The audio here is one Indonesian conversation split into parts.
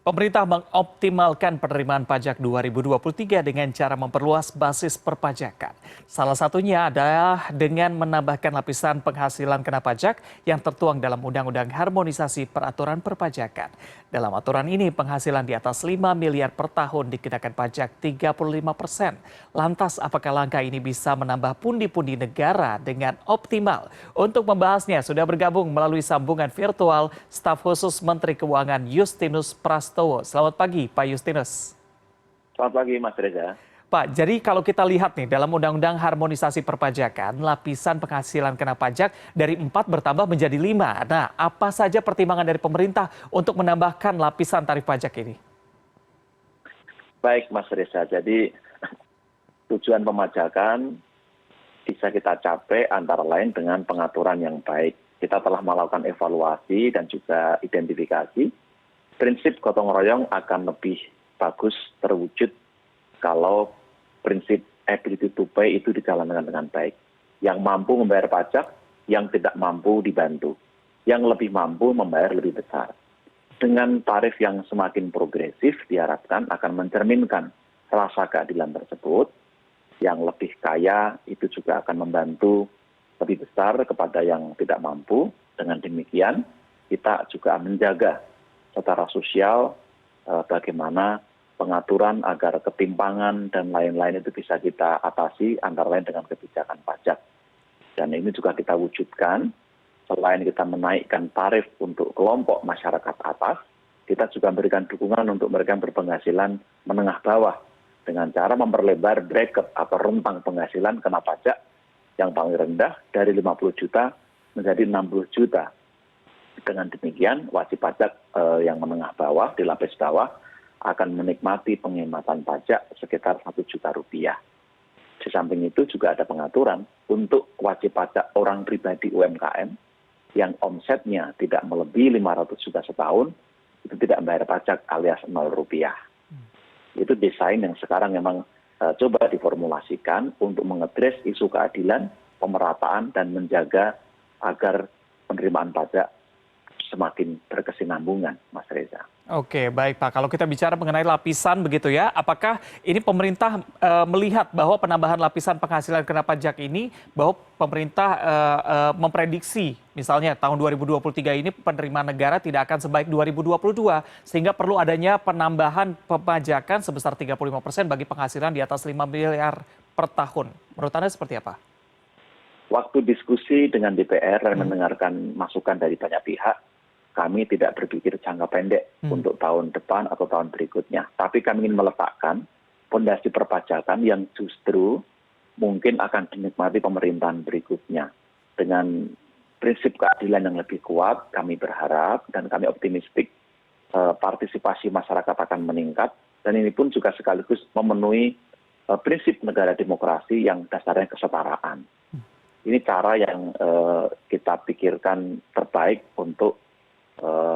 Pemerintah mengoptimalkan penerimaan pajak 2023 dengan cara memperluas basis perpajakan. Salah satunya adalah dengan menambahkan lapisan penghasilan kena pajak yang tertuang dalam Undang-Undang Harmonisasi Peraturan Perpajakan. Dalam aturan ini, penghasilan di atas 5 miliar per tahun dikenakan pajak 35%. Lantas, apakah langkah ini bisa menambah pundi-pundi negara dengan optimal? Untuk membahasnya, sudah bergabung melalui sambungan virtual staf khusus Menteri Keuangan Justinus Prastowo. Selamat pagi, Pak Justinus. Selamat pagi, Mas Reza. Pak, jadi kalau kita lihat nih dalam Undang-Undang Harmonisasi Perpajakan, lapisan penghasilan kena pajak dari 4 bertambah menjadi 5. Nah, apa saja pertimbangan dari pemerintah untuk menambahkan lapisan tarif pajak ini? Baik, Mas Reza. Jadi tujuan pemajakan bisa kita capai antara lain dengan pengaturan yang baik. Kita telah melakukan evaluasi dan juga identifikasi. Prinsip gotong royong akan lebih bagus terwujud kalau prinsip ability to pay itu dijalankan dengan baik. Yang mampu membayar pajak, yang tidak mampu dibantu. Yang lebih mampu membayar lebih besar. Dengan tarif yang semakin progresif diharapkan akan mencerminkan rasa keadilan tersebut. Yang lebih kaya itu juga akan membantu lebih besar kepada yang tidak mampu. Dengan demikian kita juga menjaga secara sosial bagaimana pengaturan agar ketimpangan dan lain-lain itu bisa kita atasi antara lain dengan kebijakan pajak. Dan ini juga kita wujudkan, selain kita menaikkan tarif untuk kelompok masyarakat atas, kita juga memberikan dukungan untuk mereka yang berpenghasilan menengah bawah dengan cara memperlebar bracket atau rentang penghasilan kena pajak yang paling rendah dari 50 juta menjadi 60 juta. Dengan demikian wajib pajak yang menengah bawah, di lapis bawah, akan menikmati penghematan pajak sekitar 1 juta rupiah. Di samping itu juga ada pengaturan untuk wajib pajak orang pribadi UMKM yang omsetnya tidak melebihi 500 juta setahun, itu tidak membayar pajak alias 0 rupiah. Itu desain yang sekarang memang coba diformulasikan untuk mengadres isu keadilan, pemerataan, dan menjaga agar penerimaan pajak semakin berkesinambungan, Mas Reza. Oke, baik Pak. Kalau kita bicara mengenai lapisan begitu ya, apakah ini pemerintah melihat bahwa penambahan lapisan penghasilan kena pajak ini, bahwa pemerintah memprediksi misalnya tahun 2023 ini penerimaan negara tidak akan sebaik 2022, sehingga perlu adanya penambahan pemajakan sebesar 35% bagi penghasilan di atas 5 miliar per tahun. Menurut Anda seperti apa? Waktu diskusi dengan DPR dan mendengarkan masukan dari banyak pihak, kami tidak berpikir jangka pendek untuk tahun depan atau tahun berikutnya. Tapi kami ingin meletakkan fondasi perpajakan yang justru mungkin akan dinikmati pemerintahan berikutnya. Dengan prinsip keadilan yang lebih kuat, kami berharap dan kami optimistik partisipasi masyarakat akan meningkat. Dan ini pun juga sekaligus memenuhi prinsip negara demokrasi yang dasarnya kesetaraan. Ini cara yang kita pikirkan terbaik untuk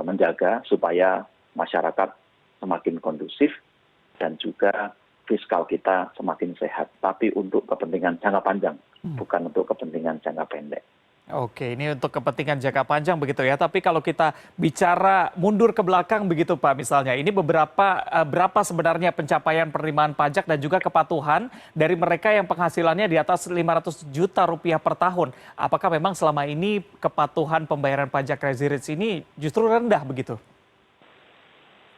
menjaga supaya masyarakat semakin kondusif dan juga fiskal kita semakin sehat. Tapi untuk kepentingan jangka panjang, bukan untuk kepentingan jangka pendek. Oke, ini untuk kepentingan jangka panjang begitu ya. Tapi kalau kita bicara mundur ke belakang begitu Pak misalnya, ini berapa sebenarnya pencapaian penerimaan pajak dan juga kepatuhan dari mereka yang penghasilannya di atas 500 juta rupiah per tahun. Apakah memang selama ini kepatuhan pembayaran pajak residence ini justru rendah begitu?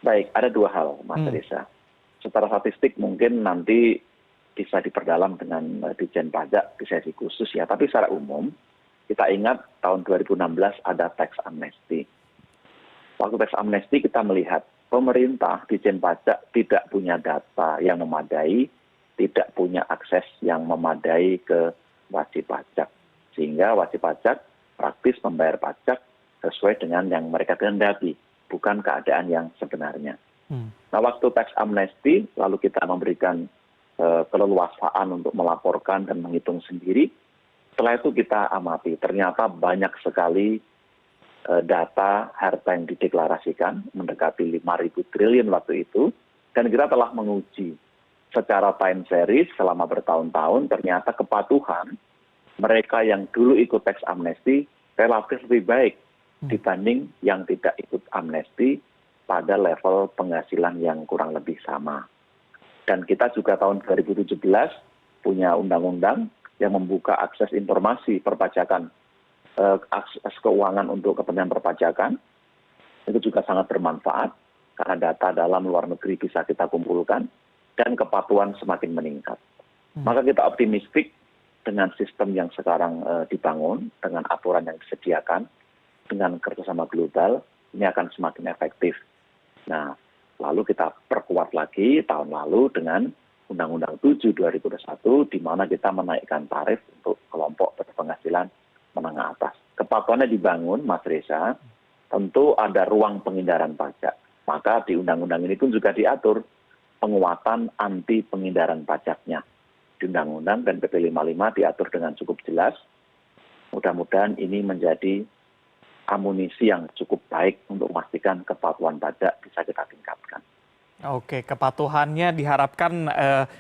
Baik, ada dua hal Mas Reza. Secara statistik mungkin nanti bisa diperdalam dengan Ditjen Pajak di sesi khusus ya. Tapi secara umum, kita ingat tahun 2016 ada tax amnesty. Waktu tax amnesty kita melihat pemerintah Ditjen Pajak tidak punya data yang memadai, tidak punya akses yang memadai ke wajib pajak. Sehingga wajib pajak praktis membayar pajak sesuai dengan yang mereka kehendaki, bukan keadaan yang sebenarnya. Nah, waktu tax amnesty lalu kita memberikan keleluasaan untuk melaporkan dan menghitung sendiri. Setelah itu kita amati, ternyata banyak sekali data harta yang dideklarasikan, mendekati 5.000 triliun waktu itu, dan kita telah menguji secara time series selama bertahun-tahun, ternyata kepatuhan mereka yang dulu ikut tax amnesty relatif lebih baik dibanding yang tidak ikut amnesty, pada level penghasilan yang kurang lebih sama. Dan kita juga tahun 2017 punya undang-undang yang membuka akses informasi perpajakan, akses keuangan untuk kepentingan perpajakan. Itu juga sangat bermanfaat karena data dalam luar negeri bisa kita kumpulkan dan kepatuhan semakin meningkat. Maka kita optimistik dengan sistem yang sekarang dibangun, dengan aturan yang disediakan, dengan kerjasama global, ini akan semakin efektif. Nah, lalu kita perkuat lagi tahun lalu dengan Undang-Undang 7 2021, di mana kita menaikkan tarif untuk kelompok berpenghasilan menengah atas. Kepatuhannya dibangun, Mas Reza, tentu ada ruang penghindaran pajak. Maka di undang-undang ini pun juga diatur penguatan anti penghindaran pajaknya. Di undang-undang dan PP 55 diatur dengan cukup jelas. Mudah-mudahan ini menjadi amunisi yang cukup baik untuk memastikan kepatuhan pajak bisa kita tingkatkan. Oke, kepatuhannya diharapkan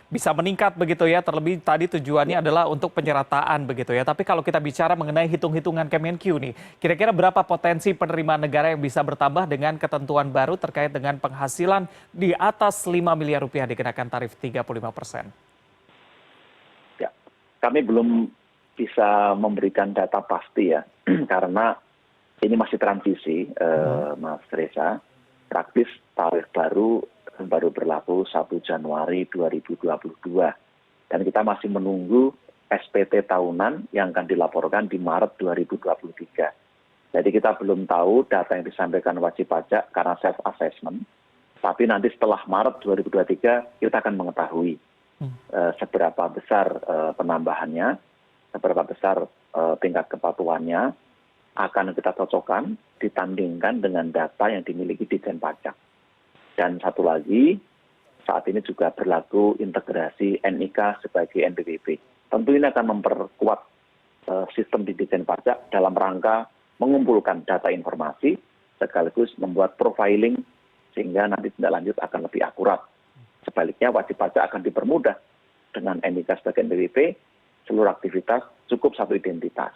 bisa meningkat begitu ya. Terlebih tadi tujuannya adalah untuk penyerataan begitu ya. Tapi kalau kita bicara mengenai hitung-hitungan Kemenkyu nih, kira-kira berapa potensi penerimaan negara yang bisa bertambah dengan ketentuan baru terkait dengan penghasilan di atas 5 miliar rupiah dikenakan tarif 35%? Ya, kami belum bisa memberikan data pasti ya, karena ini masih transisi, Mas Reza. Praktis tarif baru berlaku 1 Januari 2022. Dan kita masih menunggu SPT tahunan yang akan dilaporkan di Maret 2023. Jadi kita belum tahu data yang disampaikan wajib pajak karena self-assessment. Tapi nanti setelah Maret 2023 kita akan mengetahui seberapa besar penambahannya, seberapa besar tingkat kepatuhannya, akan kita cocokkan, ditandingkan dengan data yang dimiliki Ditjen Pajak. Dan satu lagi, saat ini juga berlaku integrasi NIK sebagai NPWP. Tentu ini akan memperkuat sistem di Ditjen Pajak dalam rangka mengumpulkan data informasi, sekaligus membuat profiling, sehingga nanti tindak lanjut akan lebih akurat. Sebaliknya, wajib pajak akan dipermudah dengan NIK sebagai NPWP, seluruh aktivitas cukup satu identitas.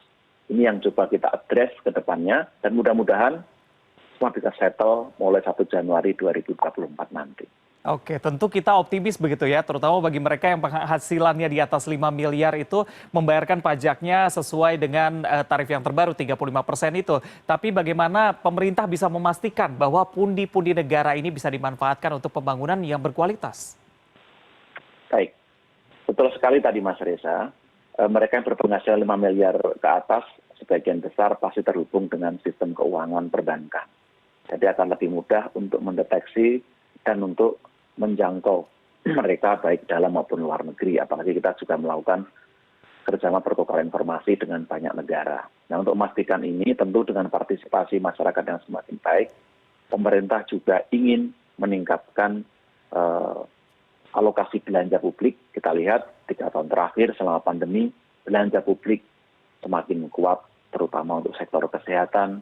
Ini yang coba kita address ke depannya, dan mudah-mudahan semua bisa settle mulai 1 Januari 2024 nanti. Oke, tentu kita optimis begitu ya, terutama bagi mereka yang penghasilannya di atas 5 miliar itu membayarkan pajaknya sesuai dengan tarif yang terbaru 35% itu. Tapi bagaimana pemerintah bisa memastikan bahwa pundi-pundi negara ini bisa dimanfaatkan untuk pembangunan yang berkualitas? Baik, betul sekali tadi Mas Reza. Mereka yang berpenghasilan 5 miliar ke atas, sebagian besar pasti terhubung dengan sistem keuangan perbankan. Jadi akan lebih mudah untuk mendeteksi dan untuk menjangkau mereka baik dalam maupun luar negeri. Apalagi kita juga melakukan kerjasama pertukaran informasi dengan banyak negara. Nah, untuk memastikan ini tentu dengan partisipasi masyarakat yang semakin baik, pemerintah juga ingin meningkatkan alokasi belanja publik. Kita lihat 3 tahun terakhir selama pandemi, belanja publik semakin kuat, terutama untuk sektor kesehatan,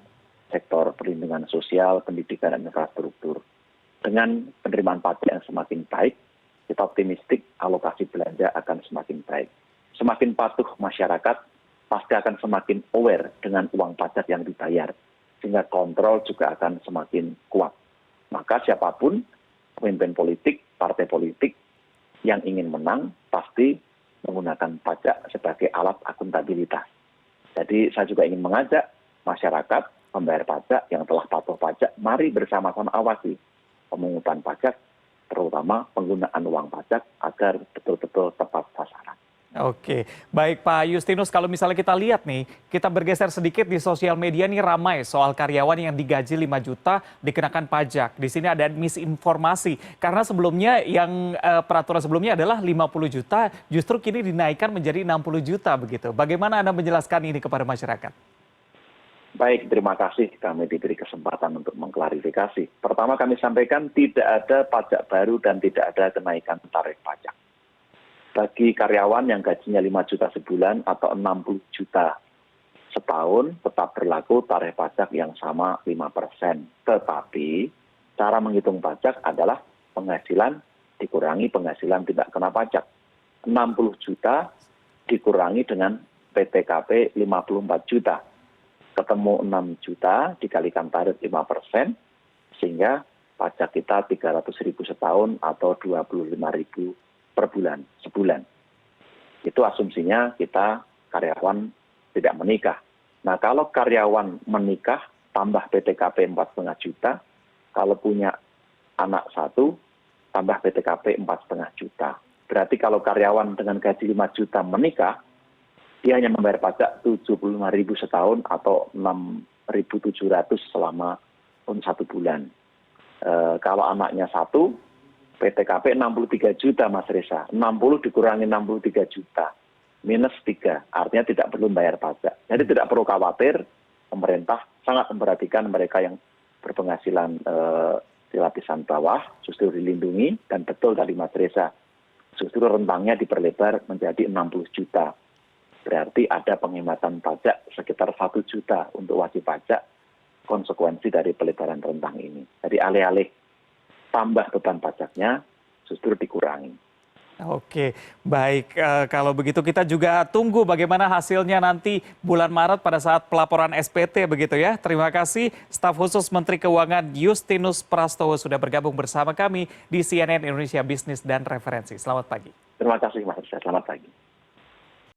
sektor perlindungan sosial, pendidikan, dan infrastruktur. Dengan penerimaan pajak yang semakin baik, kita optimistik alokasi belanja akan semakin baik. Semakin patuh masyarakat, pasti akan semakin aware dengan uang pajak yang dibayar, sehingga kontrol juga akan semakin kuat. Maka siapapun, pemimpin politik, partai politik yang ingin menang, pasti menggunakan pajak sebagai alat akuntabilitas. Jadi saya juga ingin mengajak masyarakat, pembayar pajak yang telah patuh pajak, mari bersama-sama awasi pemungutan pajak, terutama penggunaan uang pajak agar betul-betul tepat sasaran. Oke, baik Pak Justinus, kalau misalnya kita lihat nih, kita bergeser sedikit di sosial media nih ramai soal karyawan yang digaji 5 juta dikenakan pajak. Di sini ada misinformasi, karena sebelumnya yang peraturan sebelumnya adalah 50 juta, justru kini dinaikkan menjadi 60 juta begitu. Bagaimana Anda menjelaskan ini kepada masyarakat? Baik, terima kasih kami diberi kesempatan untuk mengklarifikasi. Pertama kami sampaikan tidak ada pajak baru dan tidak ada kenaikan tarif pajak. Bagi karyawan yang gajinya 5 juta sebulan atau 60 juta setahun tetap berlaku tarif pajak yang sama 5%. Tetapi cara menghitung pajak adalah penghasilan dikurangi penghasilan tidak kena pajak. 60 juta dikurangi dengan PTKP 54 juta. Ketemu 6 juta dikalikan tarif 5%, sehingga pajak kita 300.000 setahun atau 25.000 per bulan, sebulan. Itu asumsinya kita karyawan tidak menikah. Nah, kalau karyawan menikah tambah PTKP 4,5 juta, kalau punya anak 1 tambah PTKP 4,5 juta. Berarti kalau karyawan dengan gaji 5 juta menikah, dia hanya membayar pajak 75.000 setahun atau 6.700 selama 1 bulan. Kalau anaknya 1, PTKP 63 juta Mas Reza. 60 dikurangi 63 juta. Minus 3. Artinya tidak perlu bayar pajak. Jadi tidak perlu khawatir, pemerintah sangat memperhatikan mereka yang berpenghasilan di lapisan bawah, justru dilindungi, dan betul tadi Mas Reza, justru rentangnya diperlebar menjadi 60 juta. Berarti ada penghematan pajak sekitar 1 juta untuk wajib pajak, konsekuensi dari pelebaran rentang ini. Jadi alih-alih tambah beban pajaknya, justru dikurangi. Oke, baik. Kalau begitu kita juga tunggu bagaimana hasilnya nanti bulan Maret pada saat pelaporan SPT begitu ya. Terima kasih staf khusus Menteri Keuangan Justinus Prastowo sudah bergabung bersama kami di CNN Indonesia Bisnis dan Referensi. Selamat pagi. Terima kasih Mas Rizal, selamat pagi.